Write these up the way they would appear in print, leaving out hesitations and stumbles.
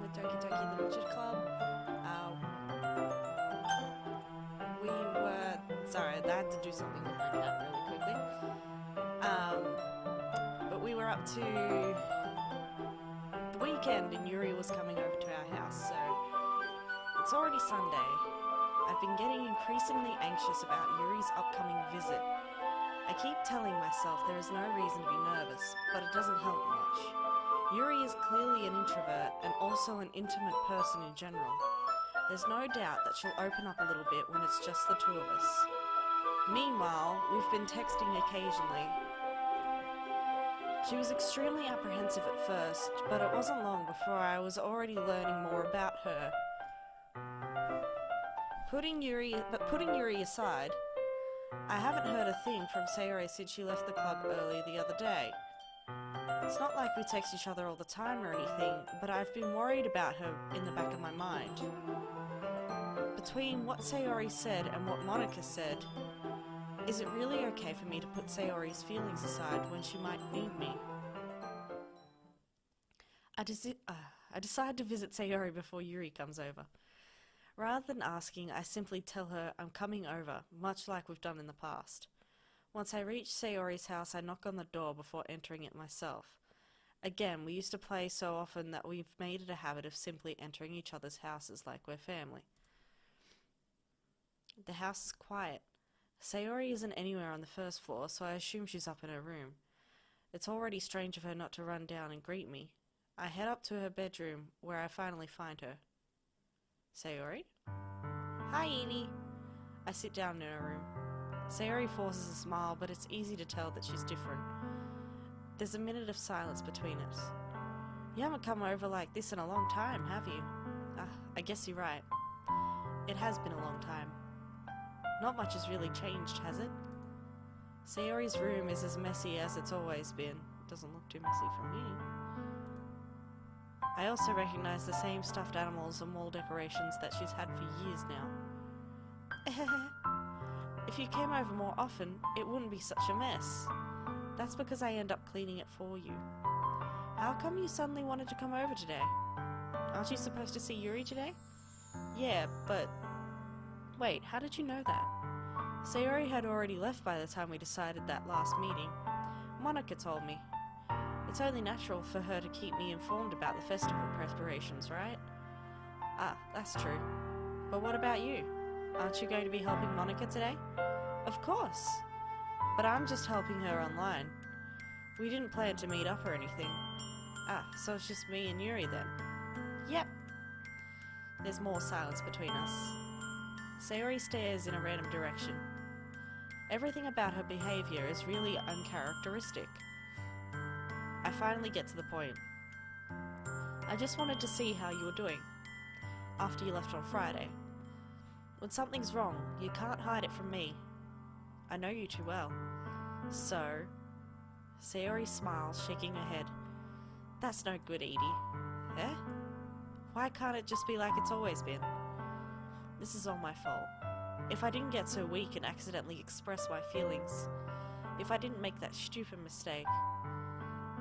with Doki-Doki Literature Club. Sorry, I had to do something with my cat really quickly. But we were up to the weekend and Yuri was coming over to our house, so it's already Sunday. I've been getting increasingly anxious about Yuri's upcoming visit. I keep telling myself there is no reason to be nervous, but it doesn't help much. Yuri is clearly an introvert and also an intimate person in general. There's no doubt that she'll open up a little bit when it's just the two of us. Meanwhile, we've been texting occasionally. She was extremely apprehensive at first, but it wasn't long before I was already learning more about her. Putting Yuri aside, I haven't heard a thing from Sayori since she left the club early the other day. It's not like we text each other all the time or anything, but I've been worried about her in the back of my mind. Between what Sayori said and what Monica said, is it really okay for me to put Sayori's feelings aside when she might need me? I decide to visit Sayori before Yuri comes over. Rather than asking, I simply tell her I'm coming over, much like we've done in the past. Once I reach Sayori's house, I knock on the door before entering it myself. Again, we used to play so often that we've made it a habit of simply entering each other's houses like we're family. The house is quiet. Sayori isn't anywhere on the first floor, so I assume she's up in her room. It's already strange of her not to run down and greet me. I head up to her bedroom, where I finally find her. Sayori? Hi, Edie. I sit down in her room. Sayori forces a smile, but it's easy to tell that she's different. There's a minute of silence between us. You haven't come over like this in a long time, have you? I guess you're right. It has been a long time. Not much has really changed, has it? Sayori's room is as messy as it's always been. It doesn't look too messy for me. I also recognize the same stuffed animals and wall decorations that she's had for years now. If you came over more often, it wouldn't be such a mess. That's because I end up cleaning it for you. How come you suddenly wanted to come over today? Aren't you supposed to see Yuri today? Yeah, but... Wait, how did you know that? Sayori had already left by the time we decided that last meeting. Monica told me. It's only natural for her to keep me informed about the festival preparations, right? That's true. But what about you? Aren't you going to be helping Monica today? Of course. But I'm just helping her online. We didn't plan to meet up or anything. So it's just me and Yuri then? Yep. There's more silence between us. Sayori stares in a random direction. Everything about her behavior is really uncharacteristic. I finally get to the point. I just wanted to see how you were doing after you left on Friday. When something's wrong, you can't hide it from me. I know you too well. So, Sayori smiles, shaking her head. That's no good, Edie. Eh? Why can't it just be like it's always been? This is all my fault. If I didn't get so weak and accidentally express my feelings, if I didn't make that stupid mistake,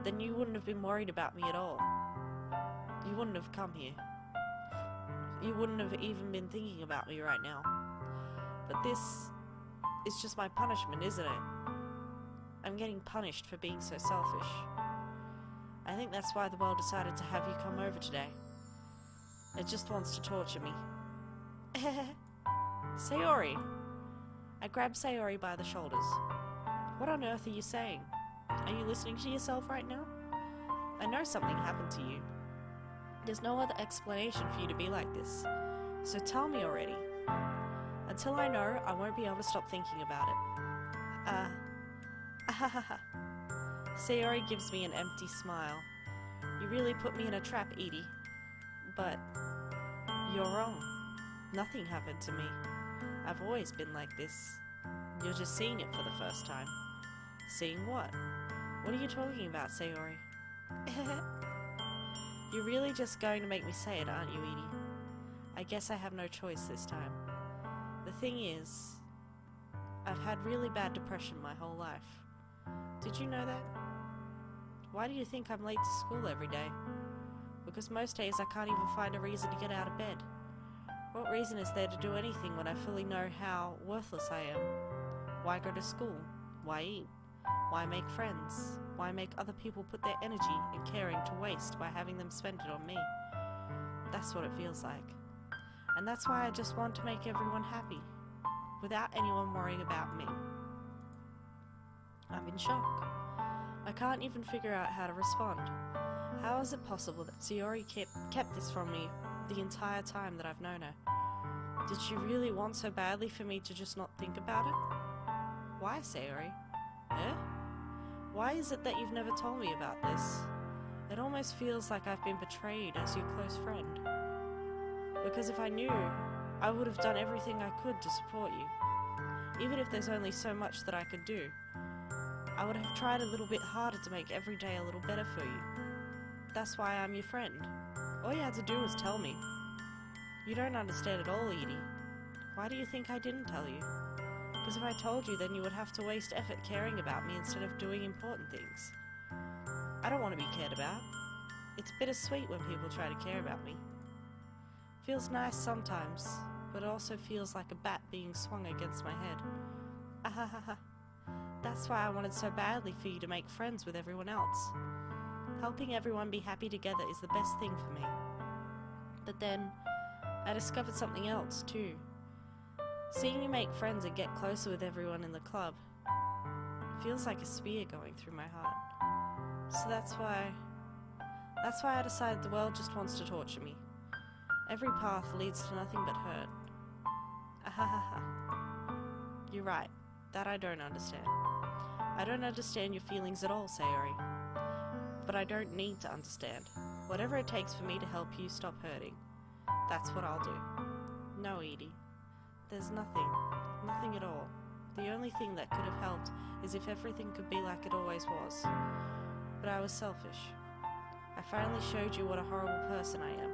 then you wouldn't have been worried about me at all. You wouldn't have come here. You wouldn't have even been thinking about me right now. But this is just my punishment, isn't it? I'm getting punished for being so selfish. I think that's why the world decided to have you come over today. It just wants to torture me. Sayori! I grab Sayori by the shoulders. What on earth are you saying? Are you listening to yourself right now? I know something happened to you. There's no other explanation for you to be like this. So tell me already. Until I know, I won't be able to stop thinking about it. Sayori gives me an empty smile. You really put me in a trap, Edie. But you're wrong. Nothing happened to me. I've always been like this. You're just seeing it for the first time. Seeing what? What are you talking about, Sayori? You're really just going to make me say it, aren't you, Edie? I guess I have no choice this time. The thing is, I've had really bad depression my whole life. Did you know that? Why do you think I'm late to school every day? because most days I can't even find a reason to get out of bed. What reason is there to do anything when I fully know how worthless I am? Why go to school? Why eat? Why make friends? Why make other people put their energy and caring to waste by having them spend it on me? That's what it feels like. And that's why I just want to make everyone happy, without anyone worrying about me. I'm in shock. I can't even figure out how to respond. How is it possible that Sayori kept this from me the entire time that I've known her? Did she really want so badly for me to just not think about it? Why, Sayori? Eh? Why is it that you've never told me about this? It almost feels like I've been betrayed as your close friend. Because if I knew, I would have done everything I could to support you. Even if there's only so much that I could do, I would have tried a little bit harder to make every day a little better for you. That's why I'm your friend. All you had to do was tell me. You don't understand at all, Edie. Why do you think I didn't tell you? Because if I told you, then you would have to waste effort caring about me instead of doing important things. I don't want to be cared about. It's bittersweet when people try to care about me. Feels nice sometimes, but it also feels like a bat being swung against my head. Ahahaha. That's why I wanted so badly for you to make friends with everyone else. Helping everyone be happy together is the best thing for me. But then, I discovered something else too. Seeing you make friends and get closer with everyone in the club feels like a spear going through my heart. So that's why I decided the world just wants to torture me. Every path leads to nothing but hurt. Ahahaha. You're right. That I don't understand. I don't understand your feelings at all, Sayori. But I don't need to understand. Whatever it takes for me to help you stop hurting, that's what I'll do. No, Edie. There's nothing at all. The only thing that could have helped is if everything could be like it always was. But I was selfish. I finally showed you what a horrible person I am.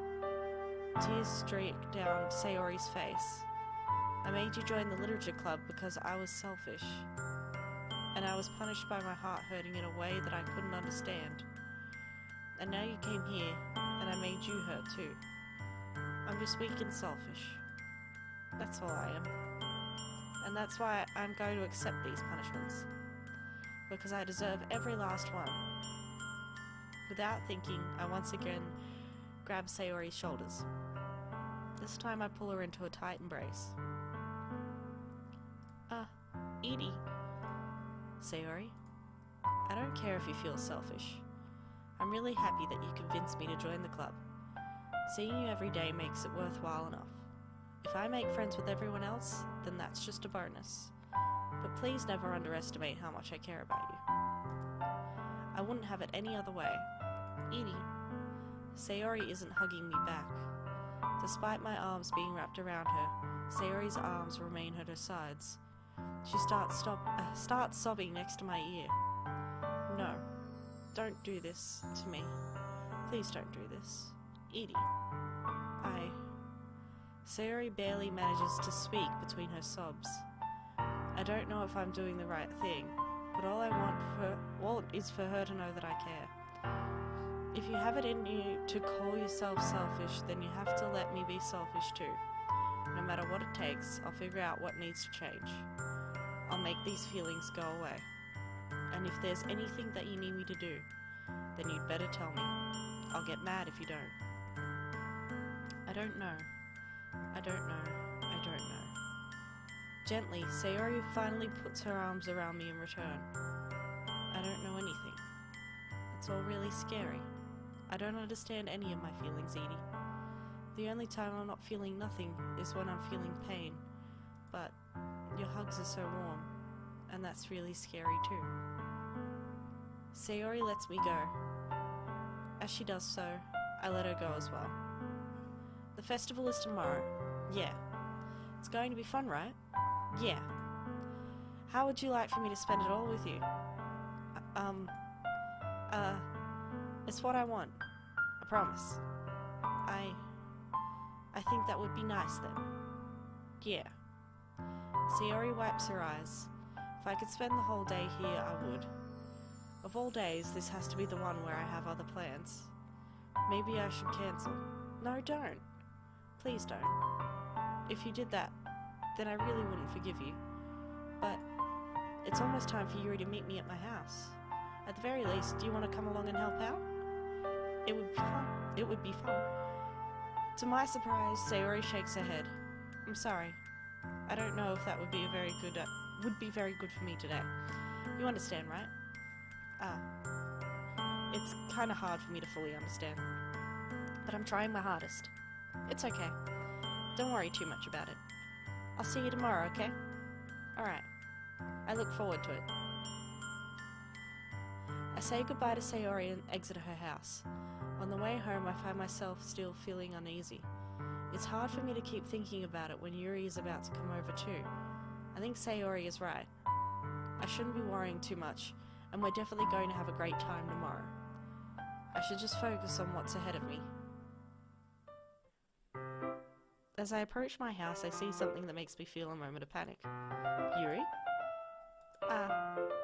Tears streaked down Sayori's face. I made you join the literature club because I was selfish. And I was punished by my heart hurting in a way that I couldn't understand. And now you came here, and I made you hurt too. I'm just weak and selfish. That's all I am. And that's why I'm going to accept these punishments. Because I deserve every last one. Without thinking, I once again grab Sayori's shoulders. This time I pull her into a tight embrace. Edie. Sayori, I don't care if you feel selfish. I'm really happy that you convinced me to join the club. Seeing you every day makes it worthwhile enough. If I make friends with everyone else, then that's just a bonus. But please never underestimate how much I care about you. I wouldn't have it any other way. Edie. Sayori isn't hugging me back. Despite my arms being wrapped around her, Sayori's arms remain at her sides. She starts sobbing next to my ear. No, don't do this to me. Please don't do this. Edie. Sayori barely manages to speak between her sobs. I don't know if I'm doing the right thing, but all I want is for her to know that I care. If you have it in you to call yourself selfish, then you have to let me be selfish too. No matter what it takes, I'll figure out what needs to change. I'll make these feelings go away. And if there's anything that you need me to do, then you'd better tell me. I'll get mad if you don't. I don't know. Gently, Sayori finally puts her arms around me in return. I don't know anything. It's all really scary. I don't understand any of my feelings, Edie. The only time I'm not feeling nothing is when I'm feeling pain. But your hugs are so warm, and that's really scary too. Sayori lets me go. As she does so, I let her go as well. The festival is tomorrow. Yeah. It's going to be fun, right? Yeah. How would you like for me to spend it all with you? It's what I want. I promise. I think that would be nice then. Yeah. Sayori wipes her eyes. If I could spend the whole day here, I would. Of all days, this has to be the one where I have other plans. Maybe I should cancel. No, don't. Please don't. If you did that, then I really wouldn't forgive you. But it's almost time for Yuri to meet me at my house. At the very least, do you want to come along and help out? It would be fun. It would be fun. To my surprise, Sayori shakes her head. I'm sorry. I don't know if that would be very good for me today. You understand, right? It's kind of hard for me to fully understand. But I'm trying my hardest. It's okay. Don't worry too much about it. I'll see you tomorrow, okay? Alright. I look forward to it. I say goodbye to Sayori and exit her house. On the way home, I find myself still feeling uneasy. It's hard for me to keep thinking about it when Yuri is about to come over too. I think Sayori is right. I shouldn't be worrying too much, and we're definitely going to have a great time tomorrow. I should just focus on what's ahead of me. As I approach my house, I see something that makes me feel a moment of panic. Yuri?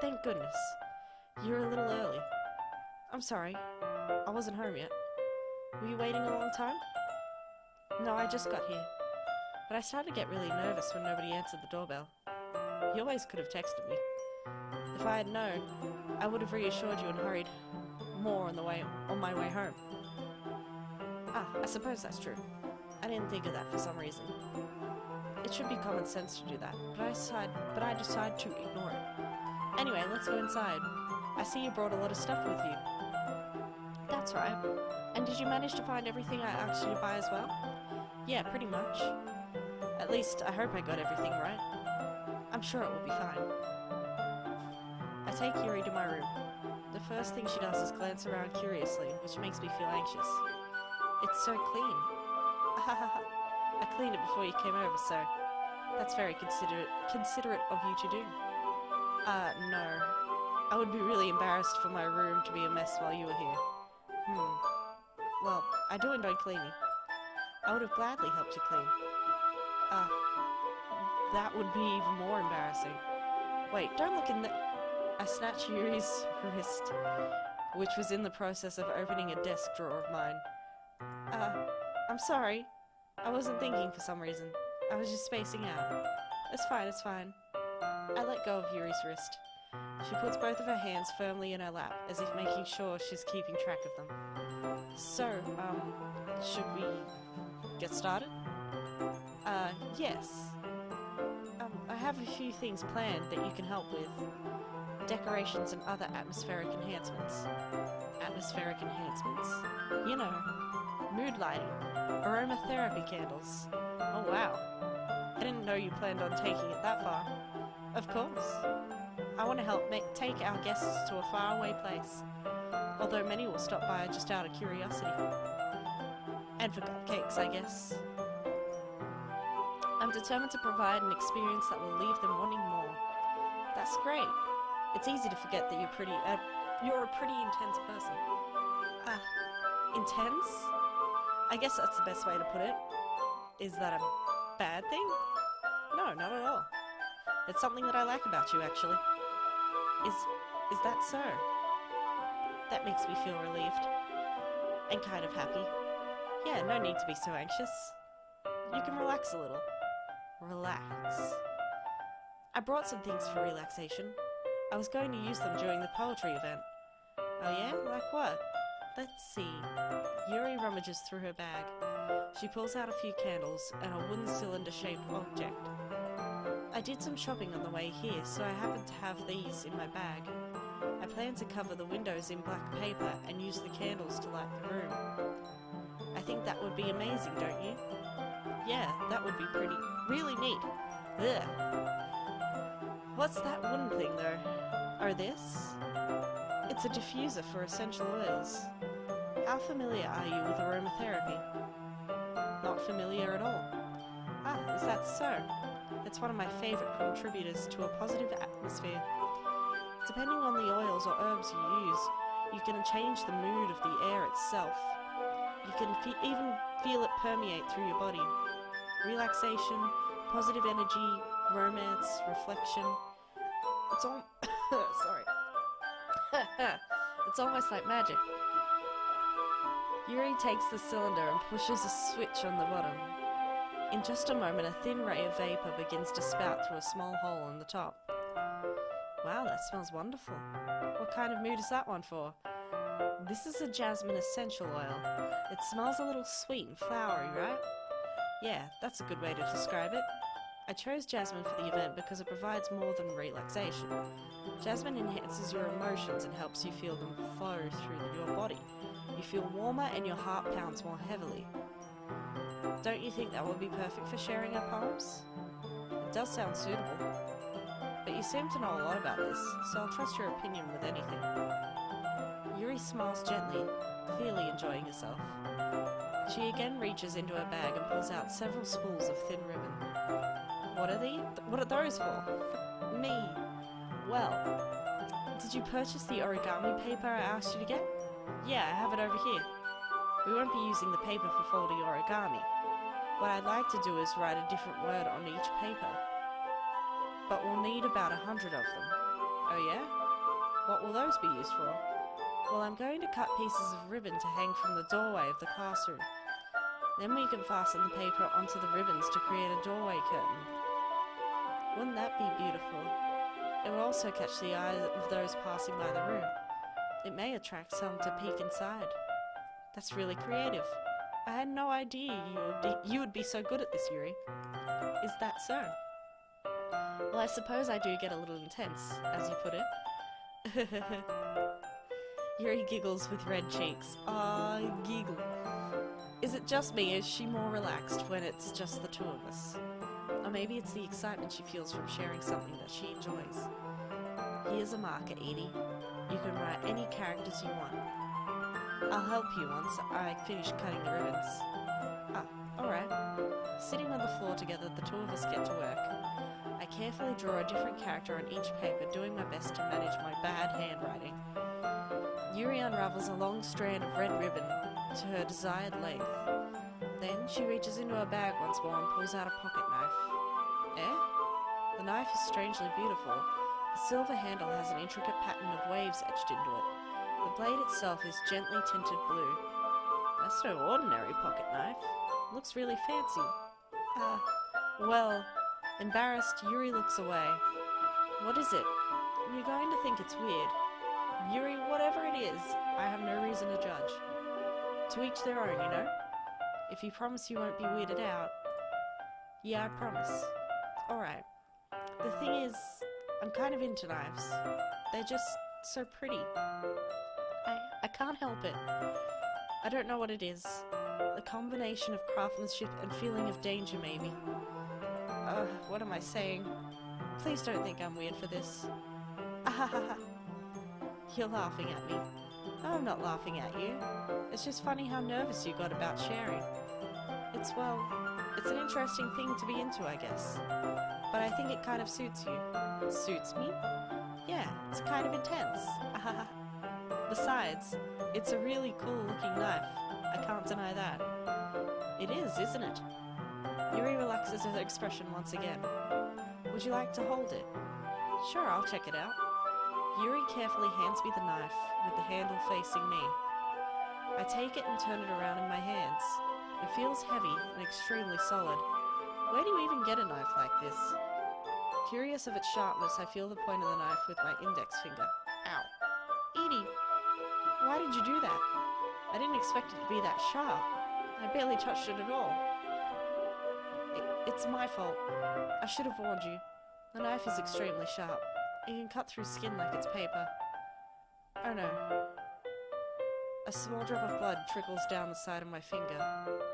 Thank goodness. You're a little early. I'm sorry. I wasn't home yet. Were you waiting a long time? No, I just got here. But I started to get really nervous when nobody answered the doorbell. You always could have texted me. If I had known, I would have reassured you and hurried more on my way home. I suppose that's true. I didn't think of that for some reason. It should be common sense to do that, but I decide to ignore it. Anyway, let's go inside. I see you brought a lot of stuff with you. That's right. And did you manage to find everything I asked you to buy as well? Yeah, pretty much. At least, I hope I got everything right. I'm sure it will be fine. I take Yuri to my room. The first thing she does is glance around curiously, which makes me feel anxious. It's so clean. I cleaned it before you came over, so that's very considerate of you to do. No. I would be really embarrassed for my room to be a mess while you were here. Well, I do enjoy cleaning. I would have gladly helped you clean. That would be even more embarrassing. Wait, don't look in the... I snatch Yuri's wrist, which was in the process of opening a desk drawer of mine. I'm sorry. I wasn't thinking for some reason. I was just spacing out. It's fine, it's fine. I let go of Yuri's wrist. She puts both of her hands firmly in her lap, as if making sure she's keeping track of them. So, should we get started? Yes. I have a few things planned that you can help with. Decorations and other atmospheric enhancements. Atmospheric enhancements? You know, mood lighting, aromatherapy candles. Oh wow. I didn't know you planned on taking it that far. Of course. I want to help take our guests to a faraway place, although many will stop by just out of curiosity. And for cupcakes, I guess. I'm determined to provide an experience that will leave them wanting more. That's great. It's easy to forget that you're a pretty intense person. Intense? I guess that's the best way to put it. Is that a bad thing? No, not at all. It's something that I like about you, actually. Is that so? That makes me feel relieved. And kind of happy. Yeah, no need to be so anxious. You can relax a little. Relax. I brought some things for relaxation. I was going to use them during the poetry event. Oh yeah? Like what? Let's see. Yuri rummages through her bag. She pulls out a few candles and a wooden cylinder-shaped object. I did some shopping on the way here, so I happen to have these in my bag. I plan to cover the windows in black paper and use the candles to light the room. I think that would be amazing, don't you? Yeah, that would be really neat. Ugh. What's that wooden thing, though? Oh, this? It's a diffuser for essential oils. How familiar are you with aromatherapy? Not familiar at all. Ah, is that so? It's one of my favourite contributors to a positive atmosphere. Depending on the oils or herbs you use, you can change the mood of the air itself. You can even feel it permeate through your body. Relaxation, positive energy, romance, reflection. It's all... sorry. It's almost like magic. Yuri takes the cylinder and pushes a switch on the bottom. In just a moment, a thin ray of vapor begins to spout through a small hole on the top. Wow, that smells wonderful. What kind of mood is that one for? This is a jasmine essential oil. It smells a little sweet and flowery, right? Yeah, that's a good way to describe it. I chose jasmine for the event because it provides more than relaxation. Jasmine enhances your emotions and helps you feel them flow through your body. You feel warmer and your heart pounds more heavily. Don't you think that would be perfect for sharing our poems? It does sound suitable. But you seem to know a lot about this, so I'll trust your opinion with anything. Yuri smiles gently, clearly enjoying herself. She again reaches into her bag and pulls out several spools of thin ribbon. What are those for? Me. Well, did you purchase the origami paper I asked you to get? Yeah, I have it over here. We won't be using the paper for folding origami. What I'd like to do is write a different word on each paper. But we'll need about 100 of them. Oh yeah? What will those be used for? Well, I'm going to cut pieces of ribbon to hang from the doorway of the classroom. Then we can fasten the paper onto the ribbons to create a doorway curtain. Wouldn't that be beautiful? It will also catch the eyes of those passing by the room. It may attract some to peek inside. That's really creative. I had no idea you would be so good at this, Yuri. Is that so? Well, I suppose I do get a little intense, as you put it. Yuri giggles with red cheeks. Giggle. Is it just me? Is she more relaxed when it's just the two of us? Or maybe it's the excitement she feels from sharing something that she enjoys. Here's a marker, Edie. You can write any characters you want. I'll help you once I finish cutting the ribbons. Alright. Sitting on the floor together, the two of us get to work. I carefully draw a different character on each paper, doing my best to manage my bad handwriting. Yuri unravels a long strand of red ribbon to her desired length. Then she reaches into her bag once more and pulls out a pocket knife. The knife is strangely beautiful. The silver handle has an intricate pattern of waves etched into it. The blade itself is gently tinted blue. That's no ordinary pocket knife. Looks really fancy. Well, embarrassed, Yuri looks away. What is it? You're going to think it's weird. Yuri, whatever it is, I have no reason to judge. To each their own, you know? If you promise you won't be weirded out. Yeah, I promise. Alright. The thing is, I'm kind of into knives. They're just so pretty. I can't help it. I don't know what it is. A combination of craftsmanship and feeling of danger, maybe. What am I saying? Please don't think I'm weird for this. Ahahaha. You're laughing at me. No, I'm not laughing at you. It's just funny how nervous you got about sharing. It's an interesting thing to be into, I guess. But I think it kind of suits you. Suits me? Yeah, it's kind of intense. Besides, it's a really cool looking knife. I can't deny that. It is, isn't it? Yuri relaxes her expression once again. Would you like to hold it? Sure, I'll check it out. Yuri carefully hands me the knife, with the handle facing me. I take it and turn it around in my hands. It feels heavy and extremely solid. Where do you even get a knife like this? Curious of its sharpness, I feel the point of the knife with my index finger. Ow. Edie, why did you do that? I didn't expect it to be that sharp. I barely touched it at all. It's my fault. I should have warned you. The knife is extremely sharp. It can cut through skin like it's paper. Oh no. A small drop of blood trickles down the side of my finger.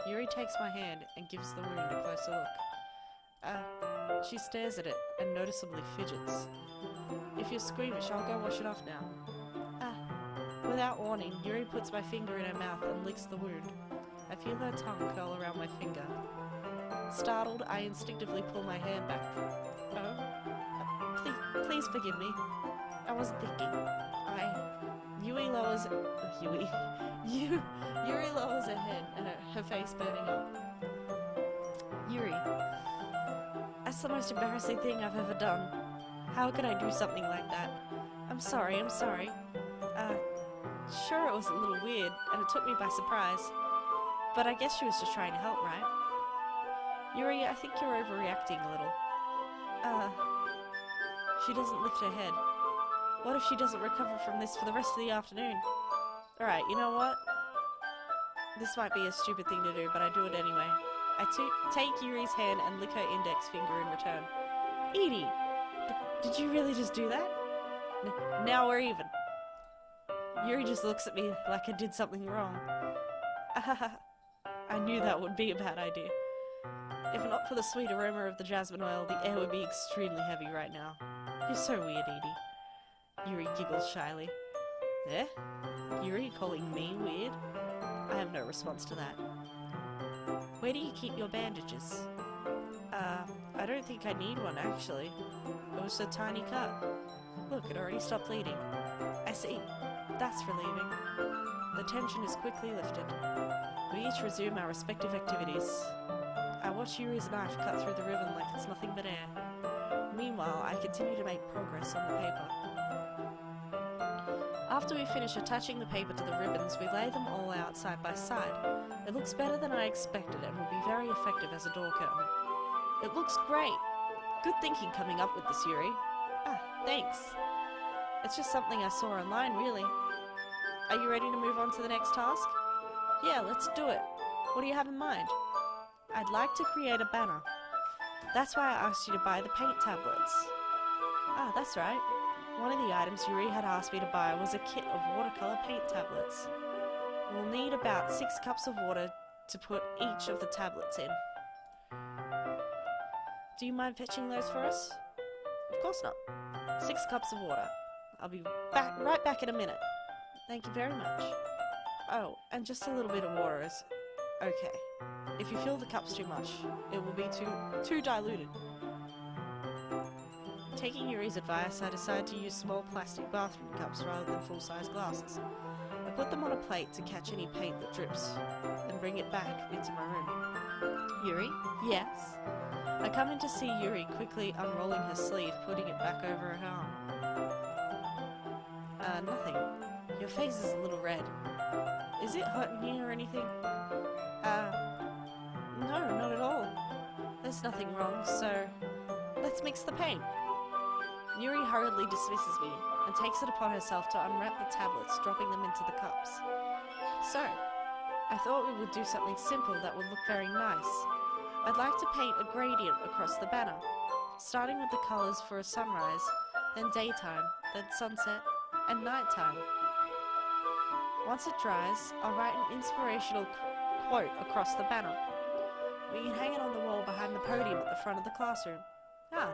Yuri takes my hand and gives the wound a closer look. She stares at it and noticeably fidgets. If you're squeamish, I'll go wash it off now. Without warning, Yuri puts my finger in her mouth and licks the wound. I feel her tongue curl around my finger. Startled, I instinctively pull my hand back. Please forgive me. I wasn't thinking. Yuri lowers her head and her face burning up. Yuri, that's the most embarrassing thing I've ever done. How could I do something like that? I'm sorry. Sure, it was a little weird, and it took me by surprise. But I guess she was just trying to help, right? Yuri, I think you're overreacting a little. She doesn't lift her head. What if she doesn't recover from this for the rest of the afternoon? Alright, you know what? This might be a stupid thing to do, but I do it anyway. I take Yuri's hand and lick her index finger in return. Edie! Did you really just do that? Now we're even. Yuri just looks at me like I did something wrong. I knew that would be a bad idea. If not for the sweet aroma of the jasmine oil, the air would be extremely heavy right now. You're so weird, Edie. Yuri giggles shyly. Eh? Yuri calling me weird? I have no response to that. Where do you keep your bandages? I don't think I need one, actually. It was a tiny cut. Look, it already stopped bleeding. I see. That's relieving. The tension is quickly lifted. We each resume our respective activities. I watch Yuri's knife cut through the ribbon like it's nothing but air. Meanwhile, I continue to make progress on the paper. After we finish attaching the paper to the ribbons, we lay them all out side by side. It looks better than I expected and will be very effective as a door curtain. It looks great! Good thinking coming up with this, Yuri. Thanks. It's just something I saw online, really. Are you ready to move on to the next task? Yeah, let's do it. What do you have in mind? I'd like to create a banner. That's why I asked you to buy the paint tablets. That's right. One of the items Yuri had asked me to buy was a kit of watercolor paint tablets. We'll need about 6 cups of water to put each of the tablets in. Do you mind fetching those for us? Of course not. 6 cups of water. I'll be right back in a minute. Thank you very much. Oh, and just a little bit of water is okay. If you fill the cups too much, it will be too diluted. Taking Yuri's advice, I decided to use small plastic bathroom cups rather than full-size glasses. I put them on a plate to catch any paint that drips, then bring it back into my room. Yuri? Yes? I come in to see Yuri quickly unrolling her sleeve, putting it back over her arm. Nothing. Your face is a little red. Is it hurting here or anything? No, not at all. There's nothing wrong, so let's mix the paint. Yuri hurriedly dismisses me and takes it upon herself to unwrap the tablets, dropping them into the cups. So, I thought we would do something simple that would look very nice. I'd like to paint a gradient across the banner, starting with the colours for a sunrise, then daytime, then sunset, and nighttime. Once it dries, I'll write an inspirational quote across the banner. We can hang it on the wall behind the podium at the front of the classroom.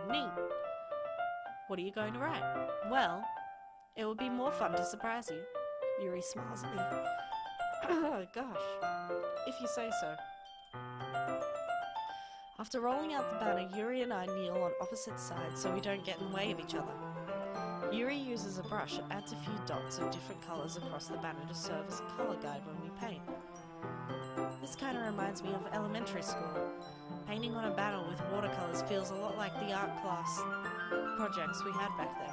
Neat. What are you going to write? Well, it will be more fun to surprise you. Yuri smiles at me. Oh gosh, if you say so. After rolling out the banner, Yuri and I kneel on opposite sides so we don't get in the way of each other. Yuri uses a brush and adds a few dots of different colours across the banner to serve as a colour guide when we paint. This kind of reminds me of elementary school. Painting on a banner with watercolours feels a lot like the art class projects we had back then.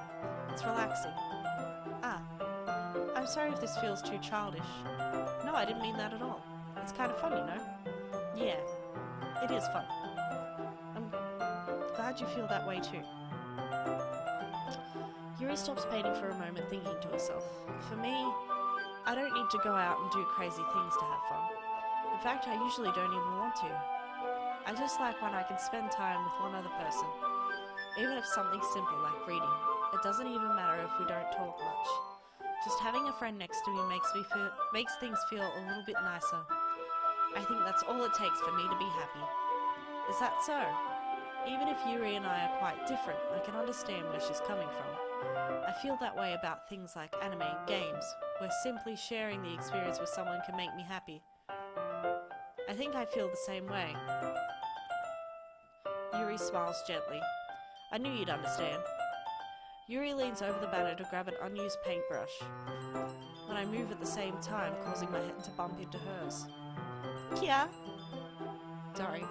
It's relaxing. I'm sorry if this feels too childish. No, I didn't mean that at all. It's kind of fun, you know? Yeah, it is fun. I'm glad you feel that way too. Yuri stops painting for a moment, thinking to herself. For me, I don't need to go out and do crazy things to have fun. In fact, I usually don't even want to. I just like when I can spend time with one other person. Even if something simple like reading. It doesn't even matter if we don't talk much. Just having a friend next to me makes things feel a little bit nicer. I think that's all it takes for me to be happy. Is that so? Even if Yuri and I are quite different, I can understand where she's coming from. I feel that way about things like anime and games, where simply sharing the experience with someone can make me happy. I think I feel the same way. Yuri smiles gently. I knew you'd understand. Yuri leans over the banner to grab an unused paintbrush, when I move at the same time, causing my head to bump into hers. Kia? Sorry.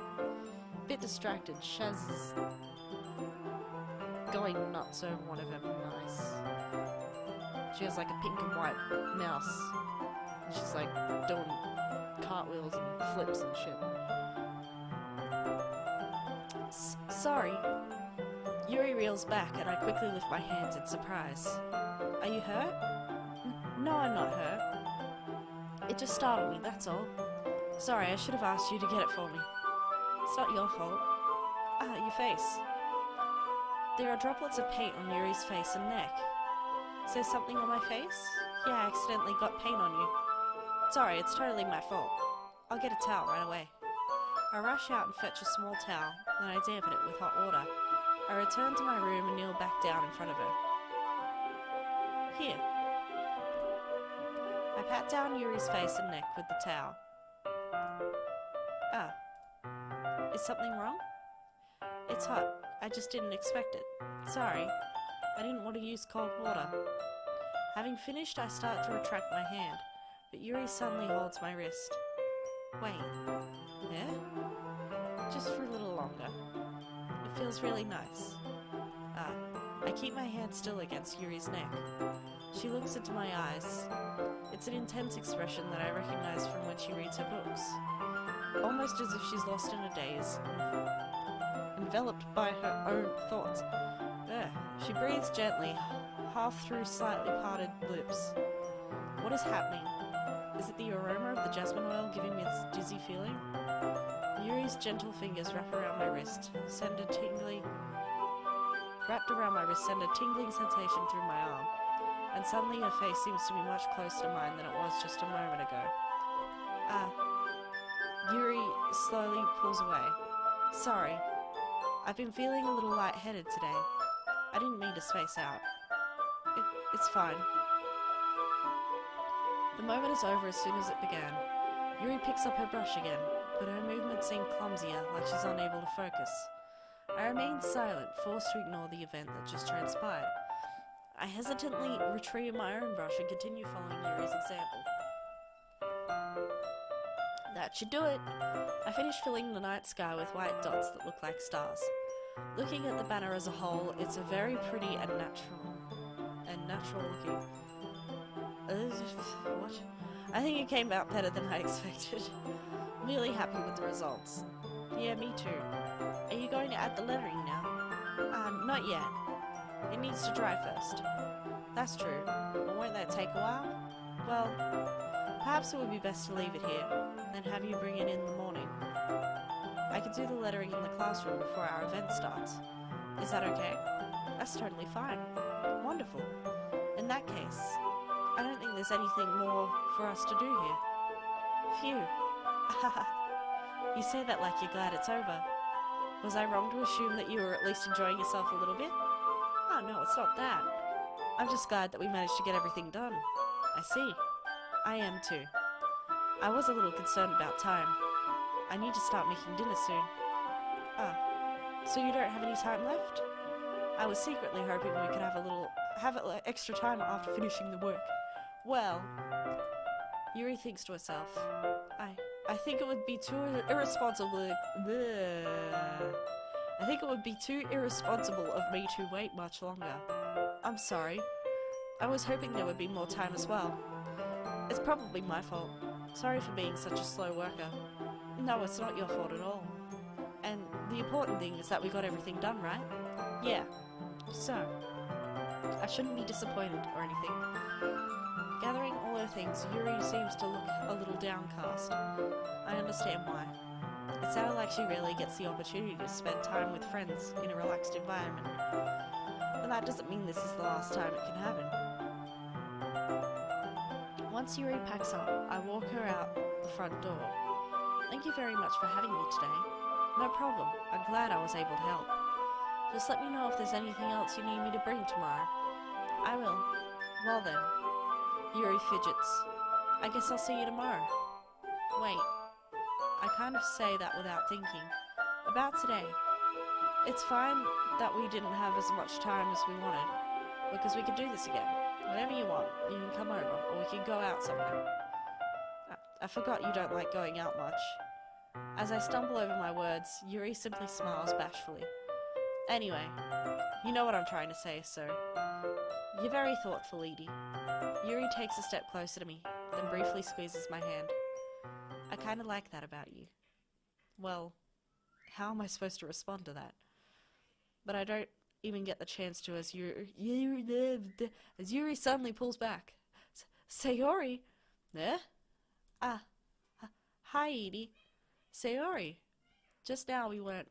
Bit distracted. Shaz is going nuts over one of her nice. She has like a pink and white mouse. And she's like doing cartwheels and flips and shit. Sorry. Yuri reels back and I quickly lift my hands in surprise. Are you hurt? No, I'm not hurt. It just startled me, that's all. Sorry, I should have asked you to get it for me. It's not your fault. Ah, your face. There are droplets of paint on Yuri's face and neck. Is there something on my face? Yeah, I accidentally got paint on you. Sorry, it's totally my fault. I'll get a towel right away. I rush out and fetch a small towel, then I dampen it with hot water. I return to my room and kneel back down in front of her. Here. I pat down Yuri's face and neck with the towel. Ah. Is something wrong? It's hot. I just didn't expect it. Sorry. I didn't want to use cold water. Having finished, I start to retract my hand, but Yuri suddenly holds my wrist. Wait. Yeah? Just for a little longer. It feels really nice. Ah. I keep my hand still against Yuri's neck. She looks into my eyes. It's an intense expression that I recognize from when she reads her books. Almost as if she's lost in a daze, enveloped by her own thoughts. She breathes gently, half through slightly parted lips. What is happening? Is it the aroma of the jasmine oil giving me this dizzy feeling? Yuri's gentle fingers wrapped around my wrist, send a tingling sensation through my arm, and suddenly her face seems to be much closer to mine than it was just a moment ago. Yuri slowly pulls away. Sorry. I've been feeling a little lightheaded today. I didn't mean to space out. It's fine. The moment is over as soon as it began. Yuri picks up her brush again, but her movements seem clumsier, like she's unable to focus. I remain silent, forced to ignore the event that just transpired. I hesitantly retrieve my own brush and continue following Yuri's example. That should do it. I finish filling the night sky with white dots that look like stars. Looking at the banner as a whole, it's a very pretty and natural looking. What? I think it came out better than I expected. I'm really happy with the results. Yeah, me too. Are you going to add the lettering now? Not yet. It needs to dry first. That's true. But won't that take a while? Well, perhaps it would be best to leave it here, and have you bring it in the morning. I could do the lettering in the classroom before our event starts. Is that okay? That's totally fine. Wonderful. In that case, I don't think there's anything more for us to do here. Phew. You say that like you're glad it's over. Was I wrong to assume that you were at least enjoying yourself a little bit? Oh no, it's not that. I'm just glad that we managed to get everything done. I see. I am too. I was a little concerned about time. I need to start making dinner soon. So you don't have any time left? I was secretly hoping we could have extra time after finishing the work. Well, Yuri thinks to herself, I think it would be too irresponsible. I think it would be too irresponsible of me to wait much longer. I'm sorry. I was hoping there would be more time as well. It's probably my fault. Sorry for being such a slow worker. No, it's not your fault at all. And the important thing is that we got everything done, right? Yeah. So, I shouldn't be disappointed or anything. Gathering all her things, Yuri seems to look a little downcast. I understand why. It sounded like she rarely gets the opportunity to spend time with friends in a relaxed environment. But that doesn't mean this is the last time it can happen. Once Yuri packs up, I walk her out the front door. Thank you very much for having me today. No problem. I'm glad I was able to help. Just let me know if there's anything else you need me to bring tomorrow. I will. Well then. Yuri fidgets. I guess I'll see you tomorrow. Wait. I kind of say that without thinking. About today. It's fine that we didn't have as much time as we wanted, because we could do this again. Whenever you want, you can come over, or we can go out somewhere. I forgot you don't like going out much. As I stumble over my words, Yuri simply smiles bashfully. Anyway, you know what I'm trying to say, so... You're very thoughtful, Edie. Yuri takes a step closer to me, then briefly squeezes my hand. I kinda like that about you. Well, how am I supposed to respond to that? But I don't even get the chance to as Yuri suddenly pulls back. Sayori? Eh? Hi, Edie. Sayori. Just now we weren't...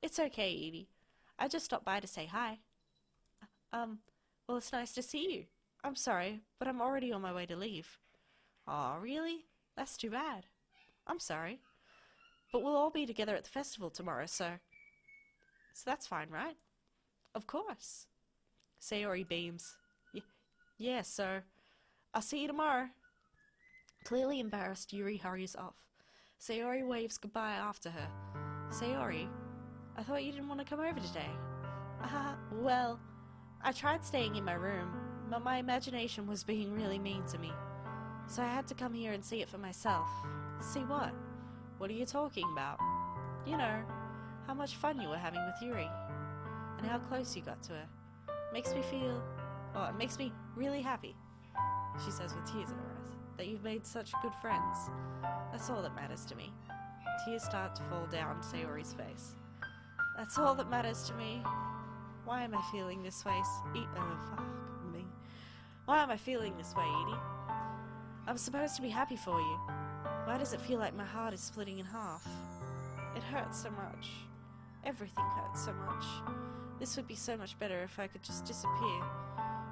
It's okay, Edie. I just stopped by to say hi. Well, it's nice to see you. I'm sorry, but I'm already on my way to leave. Aw, really? That's too bad. I'm sorry. But we'll all be together at the festival tomorrow, so that's fine, right? Of course. Sayori beams. Yeah, so I'll see you tomorrow. Clearly embarrassed, Yuri hurries off. Sayori waves goodbye after her. Sayori, I thought you didn't want to come over today. Well, I tried staying in my room, but my imagination was being really mean to me. So I had to come here and see it for myself. See what? What are you talking about? You know, how much fun you were having with Yuri. And how close you got to her. It makes me really happy, she says with tears in her eyes, that you've made such good friends. That's all that matters to me. Tears start to fall down Sayori's face. That's all that matters to me. Why am I feeling this way? Fuck me. Why am I feeling this way, Edie? I'm supposed to be happy for you. Why does it feel like my heart is splitting in half? It hurts so much. Everything hurts so much. This would be so much better if I could just disappear.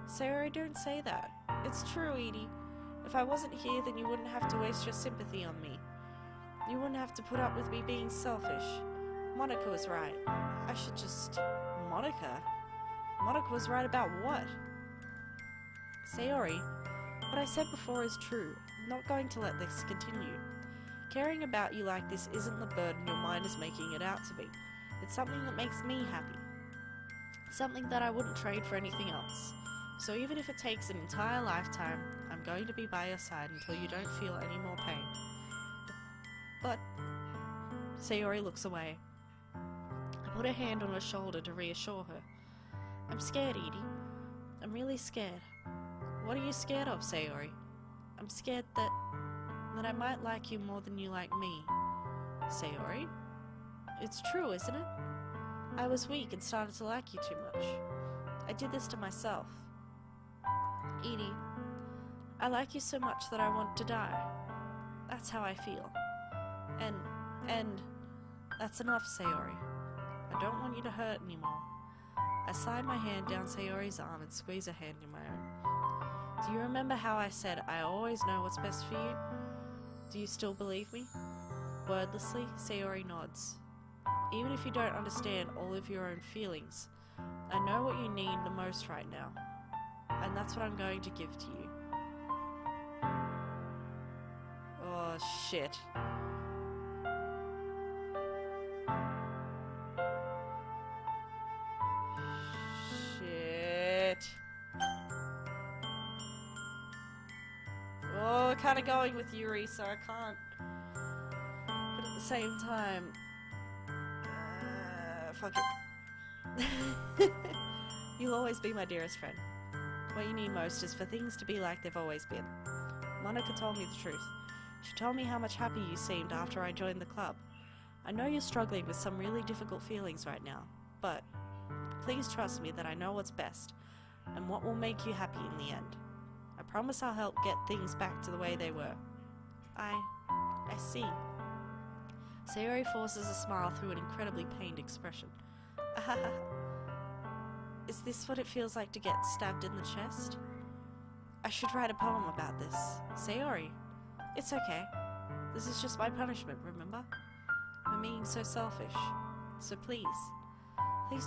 Sayori, don't say that. It's true, Edie. If I wasn't here, then you wouldn't have to waste your sympathy on me. You wouldn't have to put up with me being selfish. Monica was right. I should just... Monica? Monica was right about what? Sayori, what I said before is true. I'm not going to let this continue. Caring about you like this isn't the burden your mind is making it out to be. It's something that makes me happy. Something that I wouldn't trade for anything else. So even if it takes an entire lifetime, I'm going to be by your side until you don't feel any more pain. But... Sayori looks away. I put a hand on her shoulder to reassure her. I'm scared, Edie. I'm really scared. What are you scared of, Sayori? I'm scared that I might like you more than you like me. Sayori? It's true, isn't it? I was weak and started to like you too much. I did this to myself. Edie, I like you so much that I want to die. That's how I feel. And that's enough, Sayori. I don't want you to hurt anymore. I slide my hand down Sayori's arm and squeeze her hand in my own. Do you remember how I said I always know what's best for you? Do you still believe me? Wordlessly, Sayori nods. Even if you don't understand all of your own feelings, I know what you need the most right now. And that's what I'm going to give to you. Oh, shit. Shit. Oh, kind of going with Yuri, so I can't. But at the same time... fuck it. You'll always be my dearest friend. What you need most is for things to be like they've always been. Monica told me the truth. She told me how much happy you seemed after I joined the club. I know you're struggling with some really difficult feelings right now, but please trust me that I know what's best and what will make you happy in the end. I promise I'll help get things back to the way they were. I see. Sayori forces a smile through an incredibly pained expression. Is this what it feels like to get stabbed in the chest? I should write a poem about this. Sayori, it's okay. This is just my punishment, remember? For being so selfish. So please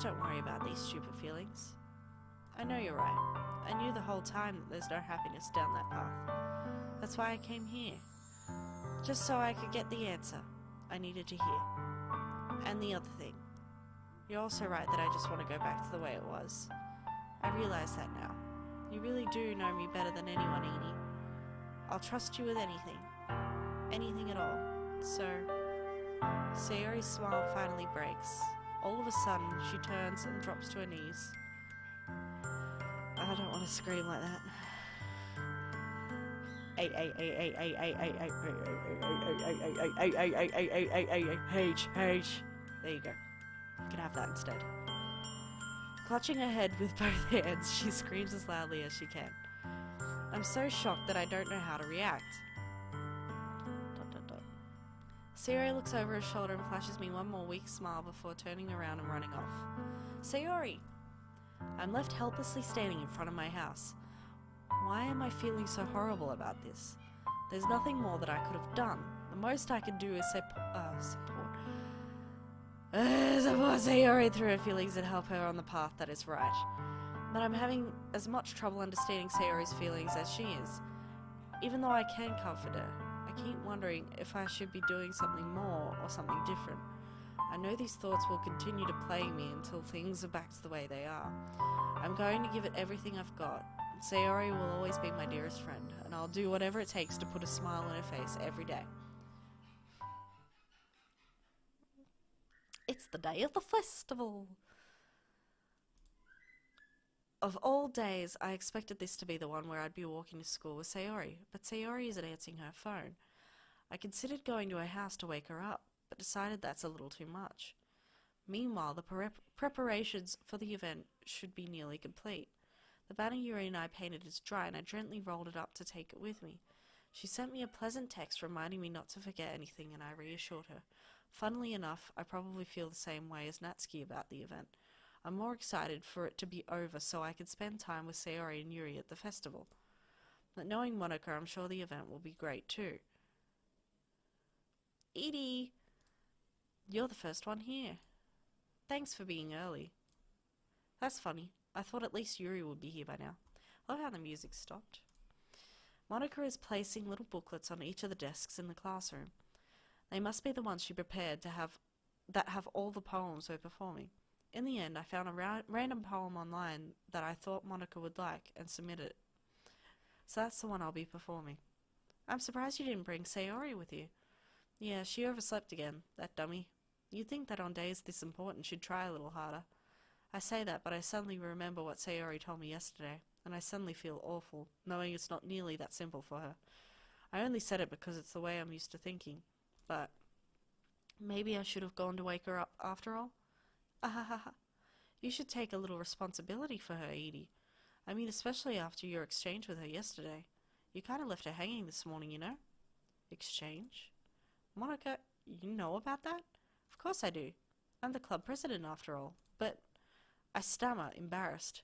don't worry about these stupid feelings. I know you're right. I knew the whole time that there's no happiness down that path. That's why I came here. Just so I could get the answer I needed to hear. And the other thing. You're also right that I just want to go back to the way it was. I realize that now. You really do know me better than anyone, Edie. I'll trust you with anything. Anything at all. So, Sayori's smile finally breaks. All of a sudden, she turns and drops to her knees. I don't want to scream like that. H. There you go. You can have that instead. Clutching her head with both hands, she screams as loudly as she can. I'm so shocked that I don't know how to react. Sayori looks over her shoulder and flashes me one more weak smile before turning around and running off. Sayori! I'm left helplessly standing in front of my house. Why am I feeling so horrible about this? There's nothing more that I could have done. The most I could do is support Sayori through her feelings and help her on the path that is right. But I'm having as much trouble understanding Sayori's feelings as she is. Even though I can comfort her, I keep wondering if I should be doing something more or something different. I know these thoughts will continue to plague me until things are back to the way they are. I'm going to give it everything I've got. Sayori will always be my dearest friend, and I'll do whatever it takes to put a smile on her face every day. It's the day of the festival. Of all days, I expected this to be the one where I'd be walking to school with Sayori, but Sayori isn't answering her phone. I considered going to her house to wake her up, but decided that's a little too much. Meanwhile, the preparations for the event should be nearly complete. The banner Yuri and I painted is dry, and I gently rolled it up to take it with me. She sent me a pleasant text reminding me not to forget anything, and I reassured her. Funnily enough, I probably feel the same way as Natsuki about the event. I'm more excited for it to be over so I can spend time with Sayori and Yuri at the festival. But knowing Monica, I'm sure the event will be great too. Edie! You're the first one here. Thanks for being early. That's funny. I thought at least Yuri would be here by now. I love how the music stopped. Monica is placing little booklets on each of the desks in the classroom. They must be the ones she prepared that have all the poems we're performing. In the end, I found a random poem online that I thought Monica would like and submitted it. So that's the one I'll be performing. I'm surprised you didn't bring Sayori with you. Yeah, she overslept again, that dummy. You'd think that on days this important she'd try a little harder. I say that, but I suddenly remember what Sayori told me yesterday, and I suddenly feel awful, knowing it's not nearly that simple for her. I only said it because it's the way I'm used to thinking, but maybe I should have gone to wake her up after all? Ahahaha. You should take a little responsibility for her, Edie. I mean, especially after your exchange with her yesterday. You kind of left her hanging this morning, you know? Exchange? Monica, you know about that? Of course I do. I'm the club president after all. But I stammer, embarrassed.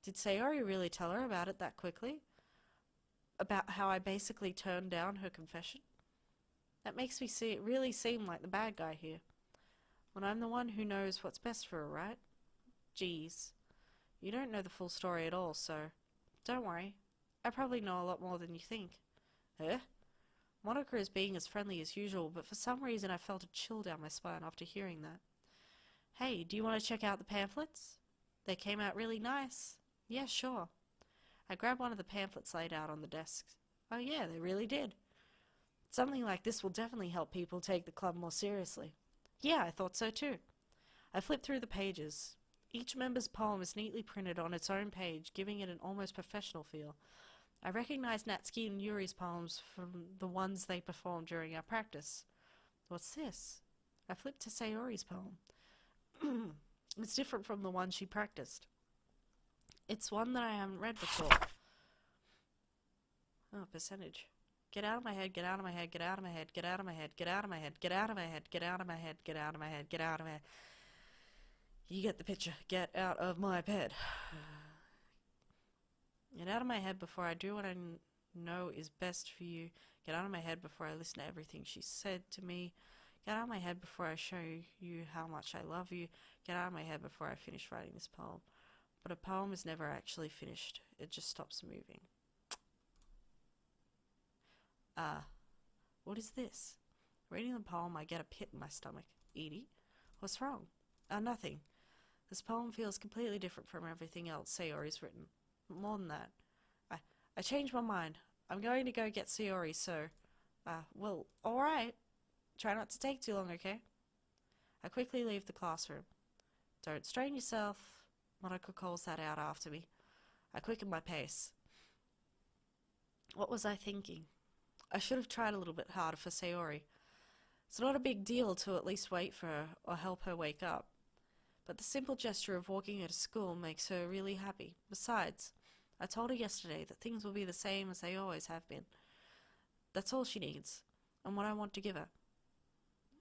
Did Sayori really tell her about it that quickly? About how I basically turned down her confession? That makes me really seem like the bad guy here. When I'm the one who knows what's best for her, right? Geez. You don't know the full story at all, so don't worry. I probably know a lot more than you think. Eh? Monica is being as friendly as usual, but for some reason I felt a chill down my spine after hearing that. Hey, do you want to check out the pamphlets? They came out really nice. Yeah, sure. I grabbed one of the pamphlets laid out on the desks. Oh yeah, they really did. Something like this will definitely help people take the club more seriously. Yeah, I thought so too. I flipped through the pages. Each member's poem is neatly printed on its own page, giving it an almost professional feel. I recognized Natsuki and Yuri's poems from the ones they performed during our practice. What's this? I flipped to Sayori's poem. It's different from the one she practiced. It's one that I haven't read before. Oh, percentage. Get out of my head, get out of my head, get out of my head, get out of my head, get out of my head, get out of my head, get out of my head, get out of my head, get out of my head. You get the picture. Get out of my head. Get out of my head before I do what I know is best for you. Get out of my head before I listen to everything she said to me. Get out of my head before I show you how much I love you. Get out of my head before I finish writing this poem. But a poem is never actually finished. It just stops moving. What is this? Reading the poem, I get a pit in my stomach. Edie? What's wrong? Nothing. This poem feels completely different from everything else Sayori's written. More than that. I changed my mind. I'm going to go get Sayori, so... well, alright. Try not to take too long, okay? I quickly leave the classroom. Don't strain yourself. Monica calls that out after me. I quicken my pace. What was I thinking? I should have tried a little bit harder for Sayori. It's not a big deal to at least wait for her or help her wake up. But the simple gesture of walking her to school makes her really happy. Besides, I told her yesterday that things will be the same as they always have been. That's all she needs, and what I want to give her.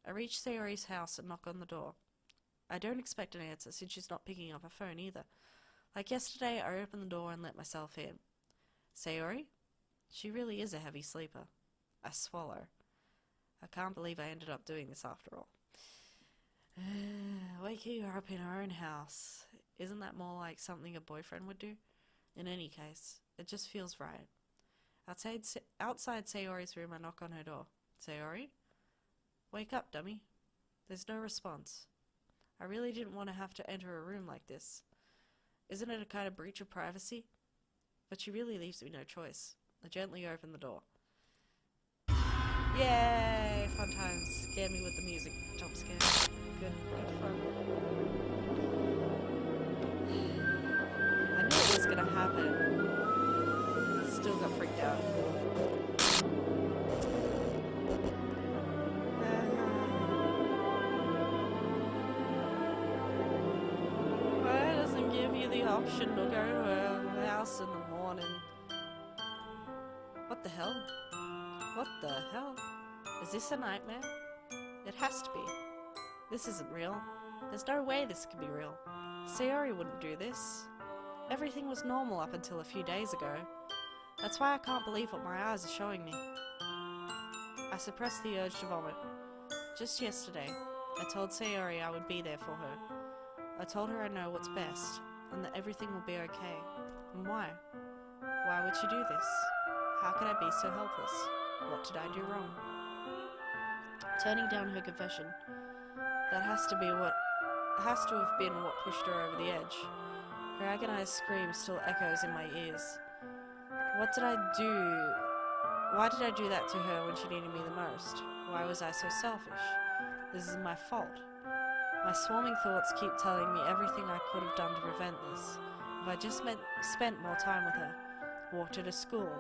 I reach Sayori's house and knock on the door. I don't expect an answer since she's not picking up her phone either. Like yesterday, I open the door and let myself in. Sayori? She really is a heavy sleeper. I swallow. I can't believe I ended up doing this after all. Waking her up in her own house. Isn't that more like something a boyfriend would do? In any case, it just feels right. Outside Sayori's room, I knock on her door. Sayori? Wake up, dummy. There's no response. I really didn't want to have to enter a room like this. Isn't it a kind of breach of privacy? But she really leaves me no choice. I gently open the door. Yay! Fun times. Scare me with the music. Jump scare. Good fun. I knew it was gonna happen. Still got freaked out. Why doesn't give you the option to go to her house in the morning? What the hell? What the hell? Is this a nightmare? It has to be. This isn't real. There's no way this could be real. Sayori wouldn't do this. Everything was normal up until a few days ago. That's why I can't believe what my eyes are showing me. I suppressed the urge to vomit. Just yesterday, I told Sayori I would be there for her. I told her I know what's best, and that everything will be okay. And why? Why would she do this? How could I be so helpless? What did I do wrong? Turning down her confession. That has to have been what pushed her over the edge. Her agonized scream still echoes in my ears. What did I do? Why did I do that to her when she needed me the most? Why was I so selfish? This is my fault. My swarming thoughts keep telling me everything I could have done to prevent this. If I just spent more time with her, walked her to school,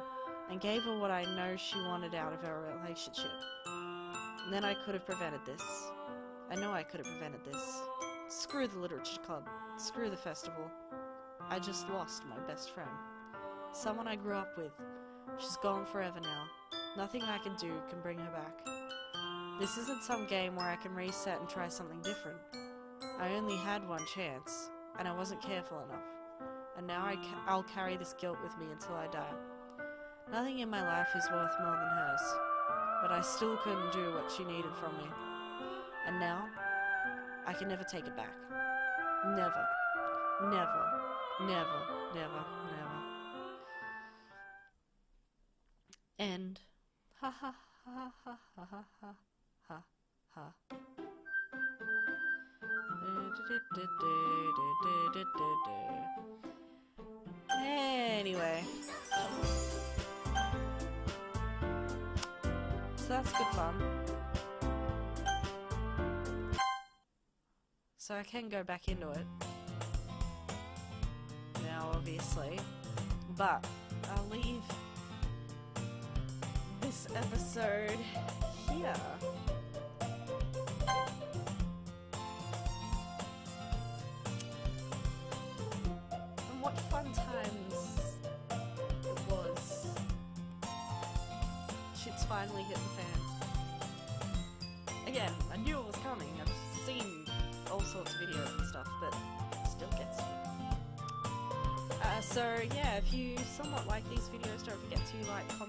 and gave her what I know she wanted out of our relationship. And then I could have prevented this. I know I could have prevented this. Screw the literature club. Screw the festival. I just lost my best friend. Someone I grew up with. She's gone forever now. Nothing I can do can bring her back. This isn't some game where I can reset and try something different. I only had one chance, and I wasn't careful enough. And now I'll carry this guilt with me until I die. Nothing in my life is worth more than hers, but I still couldn't do what she needed from me. And now, I can never take it back. Never. Never. Never. Never. Never. End. Ha ha ha ha ha ha ha ha ha. Anyway. So that's good fun. So I can go back into it. Now, obviously. But I'll leave this episode here. And what fun times it was. Shit's finally hit the fan. Again, I knew it was coming. I've seen all sorts of videos and stuff, but it still gets me. So yeah, if you somewhat like these videos, don't forget to like, comment,